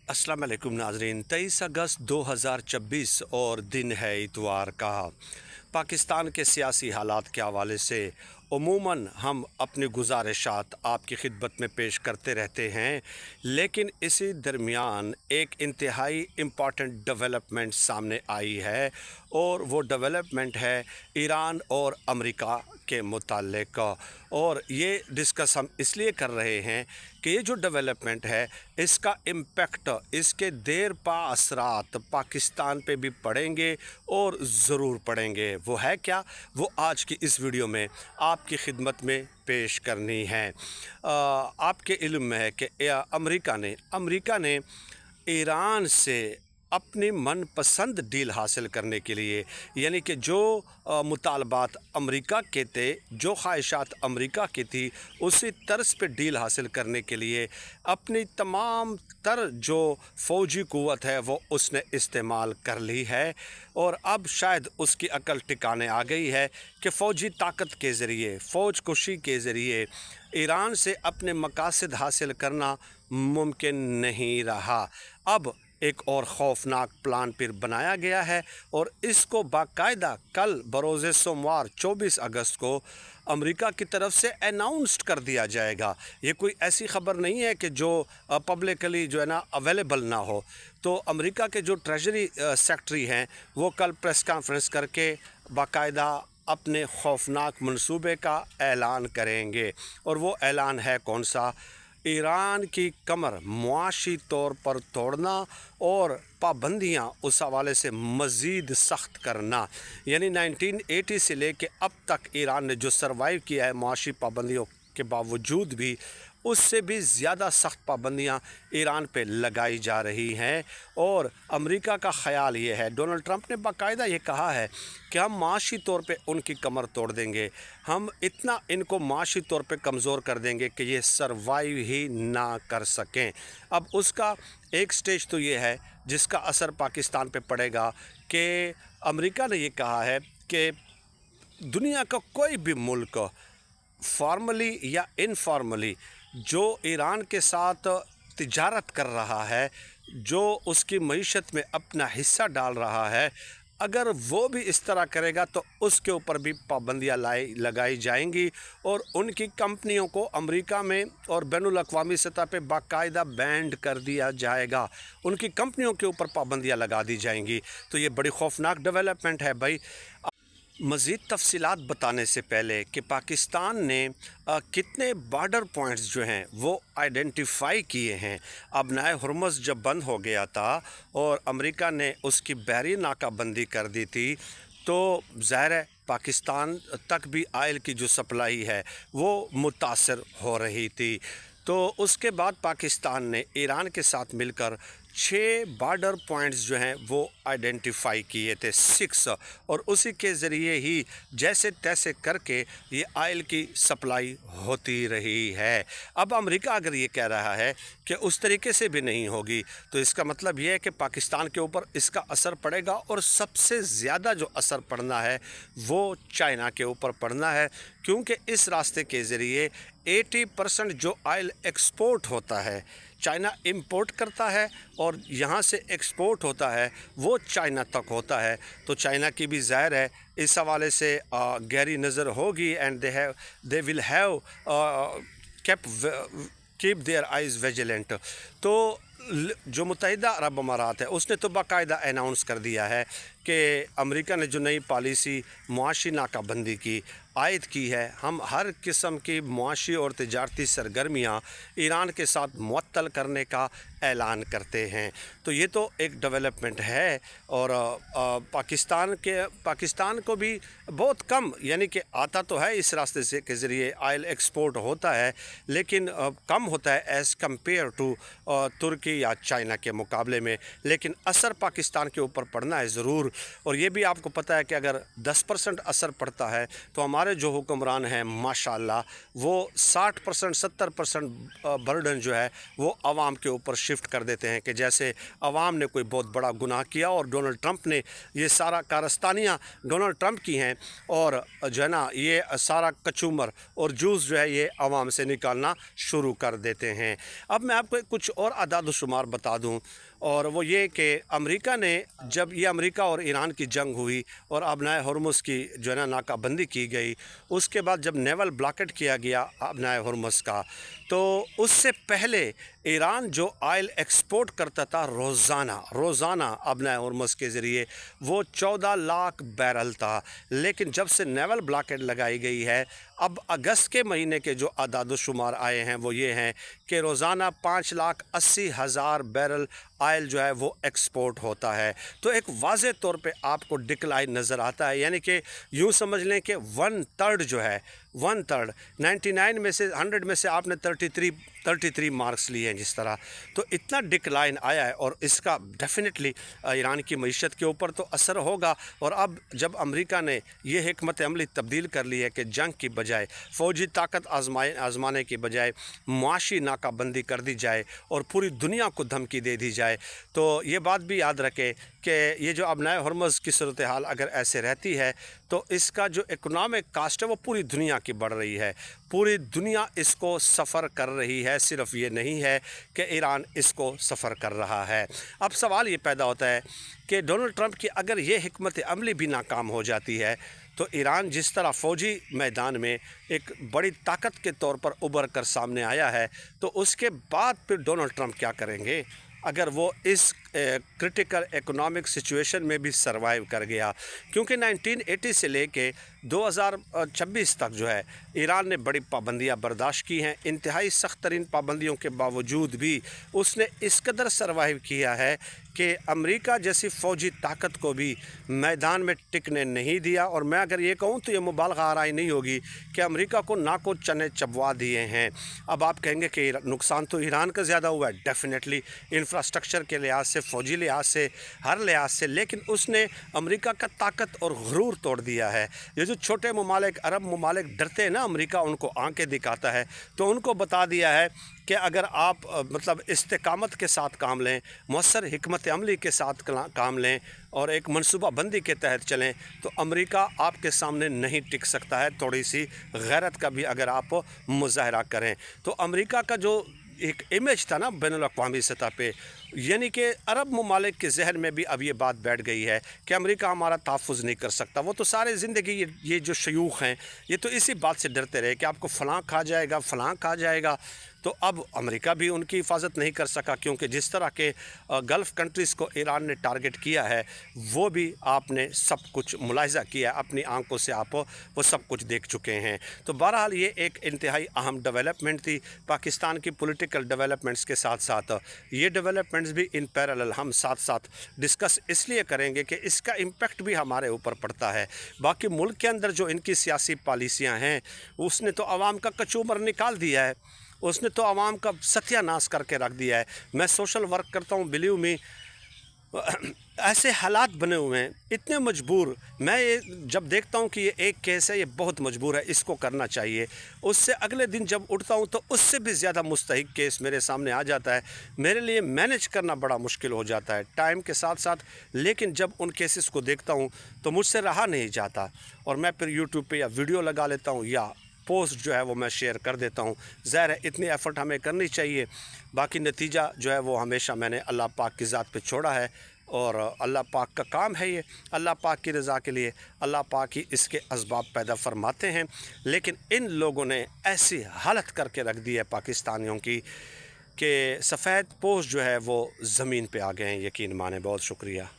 अस्सलाम वालेकुम नाजरीन। 23 अगस्त 2026 और दिन है इतवार का। पाकिस्तान के सियासी हालात के हवाले से उमूमन हम अपनी गुजारिशात आपकी खिदमत में पेश करते रहते हैं, लेकिन इसी दरमियान एक इंतहाई इम्पॉर्टेंट डेवलपमेंट सामने आई है और वो डेवलपमेंट है ईरान और अमेरिका के मुताल्लिक़। और ये डिस्कस हम इसलिए कर रहे हैं कि ये जो डेवलपमेंट है इसका इम्पेक्ट, इसके देर पा असरात पाकिस्तान पे भी पड़ेंगे और ज़रूर पड़ेंगे। वो है क्या, वो आज की इस वीडियो में आपकी खिदमत में पेश करनी है। आपके इल्म में है कि अमेरिका ने ईरान से अपनी मनपसंद डील हासिल करने के लिए, यानी कि जो मुतालबात अमेरिका के थे, जो ख्वाहिशात अमेरिका की थी, उसी तर्ज पे डील हासिल करने के लिए अपनी तमाम तर जो फ़ौजी क़ुव्वत है वो उसने इस्तेमाल कर ली है। और अब शायद उसकी अकल टिकाने आ गई है कि फ़ौजी ताकत के ज़रिए, फ़ौज कुशी के ज़रिए ईरान से अपने मकासद हासिल करना मुमकिन नहीं रहा। अब एक और ख़ौफनाक प्लान फिर बनाया गया है और इसको बाकायदा कल बरोज़ सोमवार 24 अगस्त को अमेरिका की तरफ से अनाउंस्ड कर दिया जाएगा। ये कोई ऐसी ख़बर नहीं है कि जो पब्लिकली जो है ना अवेलेबल ना हो। तो अमेरिका के जो ट्रेजरी सेक्रेटरी हैं वो कल प्रेस कॉन्फ्रेंस करके बाकायदा अपने खौफनाक मंसूबे का ऐलान करेंगे। और वो ऐलान है कौन सा? ईरान की कमर मुआशी तौर पर तोड़ना और पाबंदियाँ उस हवाले से मज़ीद सख्त करना। यानी 1980 से लेके अब तक ईरान ने जो सर्वाइव किया है मुआशी पाबंदियों के बावजूद भी, उससे भी ज़्यादा सख्त पाबंदियाँ ईरान पे लगाई जा रही हैं। और अमेरिका का ख़याल ये है, डोनाल्ड ट्रंप ने बाकायदा ये कहा है कि हम माशी तौर पे उनकी कमर तोड़ देंगे, हम इतना इनको माशी तौर पे कमज़ोर कर देंगे कि ये सर्वाइव ही ना कर सकें। अब उसका एक स्टेज तो ये है जिसका असर पाकिस्तान पे पड़ेगा कि अमेरिका ने ये कहा है कि दुनिया का कोई भी मुल्क फॉर्मली या इनफॉर्मली जो ईरान के साथ तिजारत कर रहा है, जो उसकी मईशत में अपना हिस्सा डाल रहा है, अगर वो भी इस तरह करेगा तो उसके ऊपर भी पाबंदियाँ लगाई जाएंगी और उनकी कंपनियों को अमेरिका में और बैनुल अक़वामी सतह पे बाकायदा बैंड कर दिया जाएगा, उनकी कंपनियों के ऊपर पाबंदियाँ लगा दी जाएंगी। तो ये बड़ी खौफनाक डेवलपमेंट है भाई। मज़ीद तफसीलात बताने से पहले कि पाकिस्तान ने कितने बॉर्डर पॉइंट्स जो हैं वो आइडेंटिफाई किए हैं। अब नाए हुरमुज़ जब बंद हो गया था और अमेरिका ने उसकी बहरी नाकाबंदी कर दी थी, तो ज़ाहिर है पाकिस्तान तक भी आयल की जो सप्लाई है वो मुतासर हो रही थी। तो उसके बाद पाकिस्तान ने ईरान के साथ मिलकर 6 बॉर्डर पॉइंट्स जो हैं वो आइडेंटिफाई किए थे, 6, और उसी के ज़रिए ही जैसे तैसे करके ये आयल की सप्लाई होती रही है। अब अमेरिका अगर ये कह रहा है कि उस तरीके से भी नहीं होगी, तो इसका मतलब ये है कि पाकिस्तान के ऊपर इसका असर पड़ेगा और सबसे ज़्यादा जो असर पड़ना है वो चाइना के ऊपर पड़ना है, क्योंकि इस रास्ते के ज़रिए 80% जो आयल एक्सपोर्ट होता है चाइना इंपोर्ट करता है और यहाँ से एक्सपोर्ट होता है वो चाइना तक होता है। तो चाइना की भी ज़ाहिर है इस हवाले से गहरी नज़र होगी and they will have keep their eyes vigilant. तो जो मुत्तहिदा अरब अमारात है उसने तो बाकायदा अनाउंस कर दिया है कि अमेरिका ने जो नई पॉलिसी मुआशी नाकाबंदी की आयद की है, हम हर किस्म की मुआशी और तिजारती सरगर्मियाँ ईरान के साथ मुअत्तल करने का ऐलान करते हैं। तो ये तो एक डेवलपमेंट है। और पाकिस्तान को भी बहुत कम, यानी कि आता तो है इस रास्ते से के ज़रिए आयल एक्सपोर्ट होता है, लेकिन कम होता है एज़ कम्पेयर टू तुर्की या चाइना के मुकाबले में, लेकिन असर पाकिस्तान के ऊपर पड़ना है ज़रूर। और ये भी आपको पता है कि अगर 10% असर पड़ता है तो हमारे हमारे जो हुक्मरान हैं माशाअल्लाह वो 60% 70% बर्डन जो है वो आवाम के ऊपर शिफ्ट कर देते हैं कि जैसे आवाम ने कोई बहुत बड़ा गुनाह किया और डोनाल्ड ट्रंप ने ये सारा कारस्तानियाँ डोनाल्ड ट्रंप की हैं, और जो है ना ये सारा कचूमर और जूस जो है ये आवाम से निकालना शुरू कर देते हैं। अब मैं आपको कुछ और अदाद शुमार बता दूँ, और वो ये कि अमेरिका ने जब ये अमेरिका और ईरान की जंग हुई और अबनाए हुर्मुज़ की जो है ना नाकाबंदी की गई, उसके बाद जब नेवल ब्लॉकेट किया गया अबनाए हुर्मुज़ का, तो उससे पहले ईरान जो ऑयल एक्सपोर्ट करता था रोज़ाना अबनाए हुर्मुज़ के ज़रिए वो 14 लाख बैरल था। लेकिन जब से नेवल ब्लॉकेट लगाई गई है, अब अगस्त के महीने के जो अदाद शुमार आए हैं वो ये हैं कि रोज़ाना 5,80,000 बैरल ऑयल जो है वो एक्सपोर्ट होता है। तो एक वाज़े तौर पे आपको डिक्लाइन नज़र आता है, यानी कि यूँ समझ लें कि 1/3 जो है 1/3 99 में से 100 में से आपने 33 मार्क्स लिए हैं जिस तरह, तो इतना डिक्लाइन आया है और इसका डेफिनेटली ईरान की मईशत के ऊपर तो असर होगा। और अब जब अमेरिका ने ये हिकमत अमली तब्दील कर ली है कि जंग की बजाय फ़ौजी ताकत आजमाने की बजाय मुआशी नाकाबंदी कर दी जाए और पूरी दुनिया को धमकी दे दी जाए, तो ये बात भी याद रखें कि ये जो अबनाए हुर्मुज़ की सूरत हाल अगर ऐसे रहती है तो इसका जो इकोनॉमिक कास्ट है वो पूरी दुनिया की बढ़ रही है, पूरी दुनिया इसको सफ़र कर रही है, सिर्फ ये नहीं है कि ईरान इसको सफ़र कर रहा है। अब सवाल ये पैदा होता है कि डोनाल्ड ट्रंप की अगर ये हिकमत अमली भी नाकाम हो जाती है तो ईरान जिस तरह फ़ौजी मैदान में एक बड़ी ताकत के तौर पर उभर कर सामने आया है, तो उसके बाद फिर डोनाल्ड ट्रंप क्या करेंगे अगर वो इस क्रिटिकल इकोनॉमिक सिचुएशन में भी सरवाइव कर गया। क्योंकि 1980 से लेके 2026 तक जो है ईरान ने बड़ी पाबंदियां बर्दाश्त की हैं, इंतहाई सख्त तरीन पाबंदियों के बावजूद भी उसने इस कदर सरवाइव किया है कि अमेरिका जैसी फ़ौजी ताकत को भी मैदान में टिकने नहीं दिया। और मैं अगर ये कहूँ तो ये मुबालगा आराई नहीं होगी कि अमेरिका को नाको चने चबवा दिए हैं। अब आप कहेंगे कि नुकसान तो ईरान का ज़्यादा हुआ है, डेफिनेटली इंफ्रास्ट्रक्चर के लिहाज से, फ़ौजी लिहाज से, हर लिहाज से, लेकिन उसने अमेरिका का ताकत और गुरूर तोड़ दिया है। ये जो छोटे ममालिक अरब ममालिक डरते हैं ना, अमेरिका उनको आंखें दिखाता है, तो उनको बता दिया है कि अगर आप मतलब इस्तिकामत के साथ काम लें, मौसर हिकमत अमली के साथ काम लें और एक मनसूबा बंदी के तहत चलें, तो अमेरिका आपके सामने नहीं टिक सकता है। थोड़ी सी गैरत का भी अगर आप मुजाहरा करें, तो अमेरिका का जो एक इमेज था ना बैनुल-अक़वामी सतह पे, यानी कि अरब ममालिक के जहन में भी अब ये बात बैठ गई है कि अमेरिका हमारा तहफ़्फ़ुज़ नहीं कर सकता। वो तो सारे ज़िंदगी ये जो शयूख़ हैं ये तो इसी बात से डरते रहे कि आपको फ़लाँ खा जाएगा, फ़लाँ खा जाएगा। तो अब अमेरिका भी उनकी हिफाजत नहीं कर सका, क्योंकि जिस तरह के गल्फ़ कंट्रीज़ को ईरान ने टारगेट किया है वो भी आपने सब कुछ मुलाहिज़ा किया है, अपनी आंखों से आप वो सब कुछ देख चुके हैं। तो बहरहाल ये एक इंतहाई अहम डेवलपमेंट थी पाकिस्तान की पॉलिटिकल डेवलपमेंट्स के साथ साथ। ये डेवलपमेंट्स भी इन पैरेलल हम साथ साथ डिस्कस इसलिए करेंगे कि इसका इम्पेक्ट भी हमारे ऊपर पड़ता है। बाकी मुल्क के अंदर जो इनकी सियासी पॉलिसियाँ हैं उसने तो आवाम का कचूमर निकाल दिया है, उसने तो आवाम का सत्यानाश करके रख दिया है। मैं सोशल वर्क करता हूँ, बिलीव मी, ऐसे हालात बने हुए हैं, इतने मजबूर। मैं ये जब देखता हूँ कि ये एक केस है, ये बहुत मजबूर है, इसको करना चाहिए, उससे अगले दिन जब उठता हूँ तो उससे भी ज़्यादा मुस्तहिक केस मेरे सामने आ जाता है। मेरे लिए मैनेज करना बड़ा मुश्किल हो जाता है टाइम के साथ साथ, लेकिन जब उन केसेस को देखता हूँ तो मुझसे रहा नहीं जाता और मैं फिर यूट्यूब पे या वीडियो लगा लेता हूँ या पोस्ट जो है वो मैं शेयर कर देता हूँ। ज़ाहिर है इतनी एफ़र्ट हमें करनी चाहिए, बाकी नतीजा जो है वो हमेशा मैंने अल्लाह पाक की ज़ात पे छोड़ा है और अल्लाह पाक का काम है ये, अल्लाह पाक की रज़ा के लिए अल्लाह पाक ही इसके असबाब पैदा फरमाते हैं। लेकिन इन लोगों ने ऐसी हालत करके रख दी है पाकिस्तानियों की कि सफ़ेद पोश जो है वो ज़मीन पे आ गए हैं, यकीन माने। बहुत शुक्रिया।